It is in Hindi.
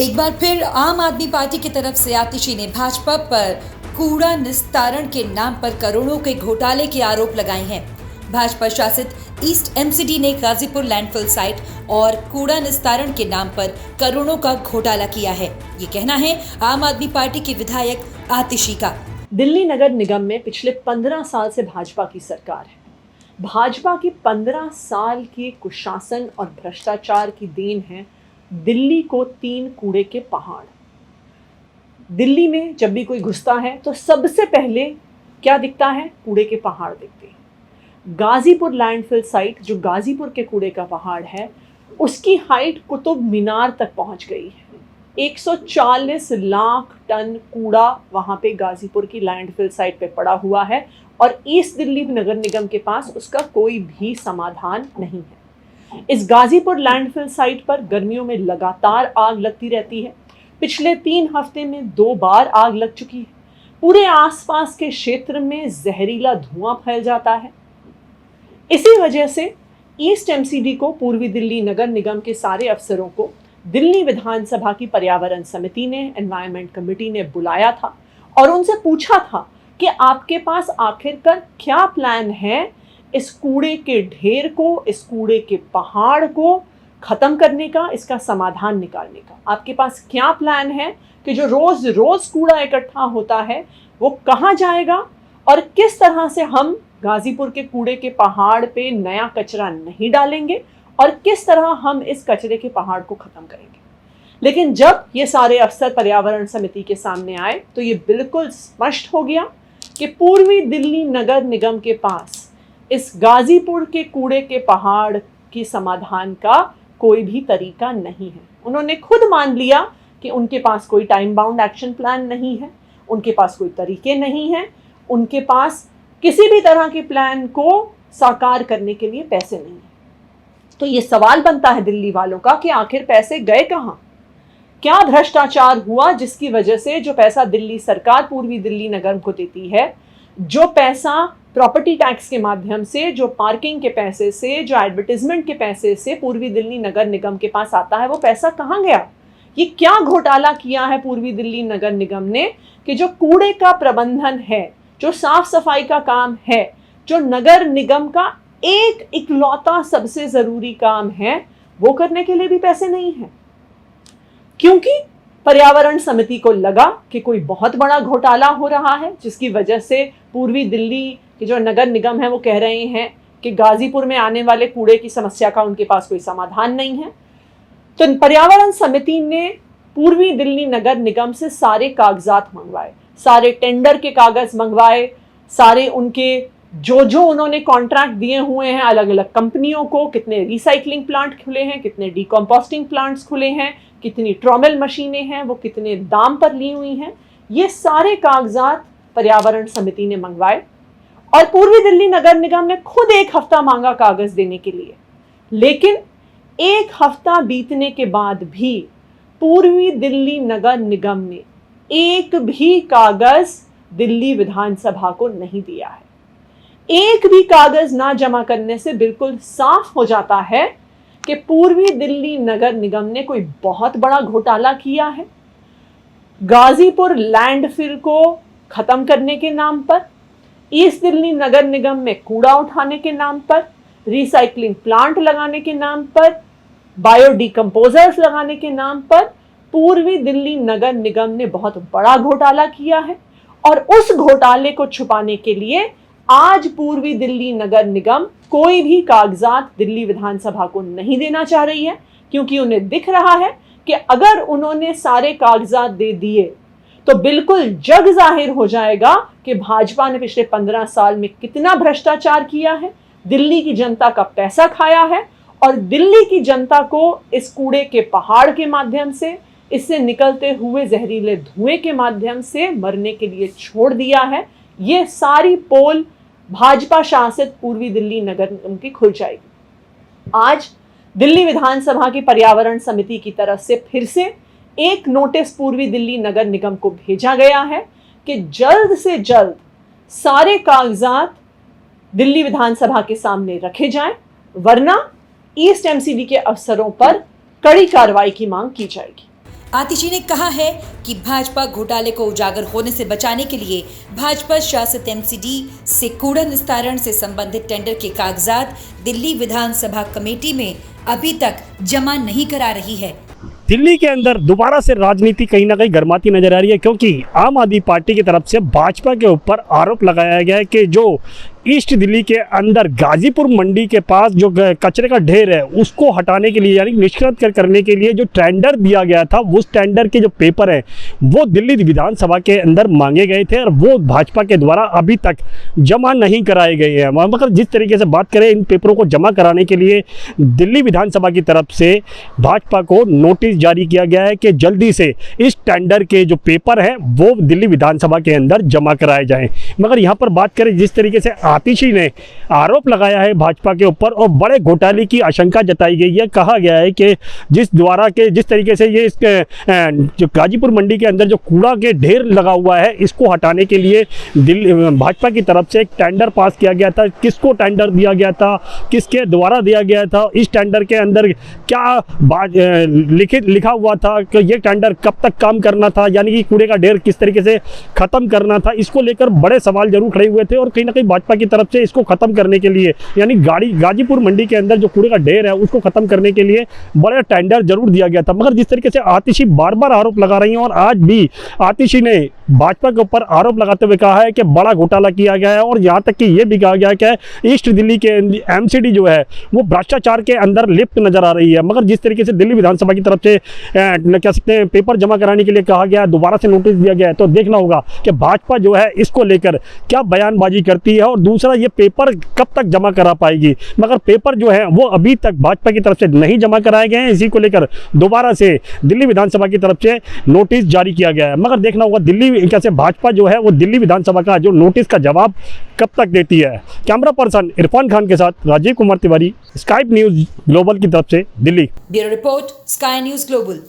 एक बार फिर आम आदमी पार्टी की तरफ से आतिशी ने भाजपा पर कूड़ा निस्तारण के नाम पर करोड़ों के घोटाले के आरोप लगाए हैं। भाजपा शासित ईस्ट एमसीडी ने गाजीपुर लैंडफिल साइट और कूड़ा निस्तारण के नाम पर करोड़ों का घोटाला किया है, ये कहना है आम आदमी पार्टी के विधायक आतिशी का। दिल्ली नगर निगम में पिछले 15 साल से भाजपा की सरकार है। भाजपा की 15 साल की कुशासन और भ्रष्टाचार की देन है दिल्ली को 3 कूड़े के पहाड़। दिल्ली में जब भी कोई घुसता है तो सबसे पहले क्या दिखता है? कूड़े के पहाड़ दिखते हैं। गाजीपुर लैंडफिल साइट, जो गाजीपुर के कूड़े का पहाड़ है, उसकी हाइट कुतुब मीनार तक पहुंच गई है। 140 लाख टन कूड़ा वहां पे गाजीपुर की लैंडफिल साइट पे पड़ा हुआ है और ईस्ट दिल्ली नगर निगम के पास उसका कोई भी समाधान नहीं है। इस गाजीपुर लैंडफिल साइट पर गर्मियों में लगातार आग लगती रहती है। पिछले 3 हफ्ते में 2 बार आग लग चुकी है। पूरे आसपास के क्षेत्र में जहरीला धुआं फैल जाता है। इसी वजह से ईस्ट एमसीडी को, पूर्वी दिल्ली नगर निगम के सारे अफसरों को दिल्ली विधानसभा की पर्यावरण समिति ने, एनवायरमेंट कमेटी ने बुलाया था और उनसे पूछा था कि आपके पास आखिरकार क्या प्लान है इस कूड़े के ढेर को, इस कूड़े के पहाड़ को खत्म करने का, इसका समाधान निकालने का। आपके पास क्या प्लान है कि जो रोज रोज कूड़ा इकट्ठा होता है वो कहाँ जाएगा और किस तरह से हम गाजीपुर के कूड़े के पहाड़ पे नया कचरा नहीं डालेंगे और किस तरह हम इस कचरे के पहाड़ को खत्म करेंगे। लेकिन जब ये सारे अफसर पर्यावरण समिति के सामने आए तो ये बिल्कुल स्पष्ट हो गया कि पूर्वी दिल्ली नगर निगम के पास इस गाजीपुर के कूड़े के पहाड़ की समाधान का कोई भी तरीका नहीं है। उन्होंने खुद मान लिया कि उनके पास कोई टाइम बाउंड एक्शन प्लान नहीं है, उनके पास कोई तरीके नहीं हैं, उनके पास किसी भी तरह के प्लान को साकार करने के लिए पैसे नहीं है। तो ये सवाल बनता है दिल्ली वालों का कि आखिर पैसे गए कहाँ? क्या भ्रष्टाचार हुआ जिसकी वजह से जो पैसा दिल्ली सरकार पूर्वी दिल्ली नगर को देती है, जो पैसा प्रॉपर्टी टैक्स के माध्यम से, जो पार्किंग के पैसे से, जो एडवर्टाइजमेंट के पैसे से पूर्वी दिल्ली नगर निगम के पास आता है, वो पैसा कहाँ गया? ये क्या घोटाला किया है पूर्वी दिल्ली नगर निगम ने कि जो कूड़े का प्रबंधन है, जो साफ सफाई का काम है, जो नगर निगम का एक इकलौता सबसे जरूरी काम है, वो करने के लिए भी पैसे नहीं है। क्योंकि पर्यावरण समिति को लगा कि कोई बहुत बड़ा घोटाला हो रहा है, जिसकी वजह से पूर्वी दिल्ली के जो नगर निगम है वो कह रहे हैं कि गाजीपुर में आने वाले कूड़े की समस्या का उनके पास कोई समाधान नहीं है। तो पर्यावरण समिति ने पूर्वी दिल्ली नगर निगम से सारे कागजात मंगवाए, सारे टेंडर के कागज मंगवाए, सारे उनके जो उन्होंने कॉन्ट्रैक्ट दिए हुए हैं अलग अलग कंपनियों को, कितने रिसाइकलिंग प्लांट खुले हैं, कितने डिकम्पोस्टिंग प्लांट्स खुले हैं, कितनी ट्रॉमेल मशीनें हैं, वो कितने दाम पर ली हुई हैं, ये सारे कागजात पर्यावरण समिति ने मंगवाए। और पूर्वी दिल्ली नगर निगम ने खुद 1 हफ्ता मांगा कागज देने के लिए, लेकिन 1 हफ्ता बीतने के बाद भी पूर्वी दिल्ली नगर निगम ने एक भी कागज दिल्ली विधानसभा को नहीं दिया है। एक भी कागज ना जमा करने से बिल्कुल साफ हो जाता है कि पूर्वी दिल्ली नगर निगम ने कोई बहुत बड़ा घोटाला किया है। गाजीपुर लैंडफिल को खत्म करने के नाम पर, ईस्ट दिल्ली नगर निगम में कूड़ा उठाने के नाम पर, रिसाइकलिंग प्लांट लगाने के नाम पर, बायोडिकम्पोजर्स लगाने के नाम पर पूर्वी दिल्ली नगर निगम ने बहुत बड़ा घोटाला किया है। और उस घोटाले को छुपाने के लिए आज पूर्वी दिल्ली नगर निगम कोई भी कागजात दिल्ली विधानसभा को नहीं देना चाह रही है, क्योंकि उन्हें दिख रहा है कि अगर उन्होंने सारे कागजात दे दिए तो बिल्कुल जग जाहिर हो जाएगा कि भाजपा ने पिछले 15 साल में कितना भ्रष्टाचार किया है, दिल्ली की जनता का पैसा खाया है और दिल्ली की जनता को इस कूड़े के पहाड़ के माध्यम से, इससे निकलते हुए जहरीले धुएं के माध्यम से मरने के लिए छोड़ दिया है। ये सारी पोल भाजपा शासित पूर्वी दिल्ली नगर निगम की खुल जाएगी। आज दिल्ली विधानसभा की पर्यावरण समिति की तरफ से फिर से एक नोटिस पूर्वी दिल्ली नगर निगम को भेजा गया है कि जल्द से जल्द सारे कागजात दिल्ली विधानसभा के सामने रखे जाएं, वरना ईस्ट एमसीडी के अफसरों पर कड़ी कार्रवाई की मांग की जाएगी। आतिशी ने कहा है कि भाजपा घोटाले को उजागर होने से बचाने के लिए भाजपा शासित एमसीडी से कूड़ा निस्तारण से संबंधित टेंडर के कागजात दिल्ली विधानसभा कमेटी में अभी तक जमा नहीं करा रही है। दिल्ली के अंदर दोबारा से राजनीति कहीं ना कहीं गर्माती नजर आ रही है, क्योंकि आम आदमी पार्टी की तरफ से भाजपा के ऊपर आरोप लगाया गया है कि जो ईस्ट दिल्ली के अंदर गाजीपुर मंडी के पास जो कचरे का ढेर है उसको हटाने के लिए यानी निष्क्रिय करने के लिए जो टेंडर दिया गया था, उस टेंडर के जो पेपर हैं वो दिल्ली विधानसभा के अंदर मांगे गए थे और वो भाजपा के द्वारा अभी तक जमा नहीं कराए गए हैं। मगर जिस तरीके से बात करें, इन पेपरों को जमा कराने के लिए दिल्ली विधानसभा की तरफ से भाजपा को नोटिस जारी किया गया है कि जल्दी से इस टेंडर के जो पेपर हैं वो दिल्ली विधानसभा के अंदर जमा कराए जाएं। मगर यहाँ पर बात करें, जिस तरीके से आतिशी ने आरोप लगाया है भाजपा के ऊपर और बड़े घोटाले की आशंका जताई गई है, कहा गया है कि जिस तरीके से ये जो गाजीपुर मंडी के अंदर जो कूड़ा के ढेर लगा हुआ है इसको हटाने के लिए भाजपा की तरफ से एक टेंडर पास किया गया था। किसको टेंडर दिया गया था, किसके द्वारा दिया गया था, इस टेंडर के अंदर क्या लिखा हुआ था कि ये टेंडर कब तक काम करना था, यानी कि कूड़े का ढेर किस तरीके से खत्म करना था, इसको लेकर बड़े सवाल जरूर खड़े हुए थे। और कहीं ना कहीं भाजपा की तरफ से इसको खत्म करने के लिए यानी गाजीपुर मंडी के अंदर जो कूड़े का ढेर है उसको खत्म करने के लिए बड़ा टेंडर जरूर दिया गया था। मगर जिस तरीके से आतिशी बार बार आरोप लगा रही हैं और आज भी आतिशी ने भाजपा के ऊपर आरोप लगाते हुए कहा है कि बड़ा घोटाला किया गया है और यहाँ तक कि ये भी कहा गया है कि ईस्ट दिल्ली के एमसीडी जो है वो भ्रष्टाचार के अंदर लिप्त नजर आ रही है। मगर जिस तरीके से दिल्ली विधानसभा की तरफ से कह सकते हैं पेपर जमा कराने के लिए कहा गया, दोबारा से नोटिस दिया गया है, तो देखना होगा कि भाजपा जो है इसको लेकर क्या बयानबाजी करती है और दूसरा ये पेपर कब तक जमा करा पाएगी। मगर पेपर जो है वो अभी तक भाजपा की तरफ से नहीं जमा कराए गए हैं। इसी को लेकर दोबारा से दिल्ली विधानसभा की तरफ से नोटिस जारी किया गया है। मगर देखना होगा दिल्ली कैसे भाजपा जो है वो दिल्ली विधानसभा का जो नोटिस का जवाब कब तक देती है। कैमरा पर्सन इरफान खान के साथ Rajiv Kumar Tiwari, Sky News Global की तरफ से Delhi. Bureau report, Sky News global.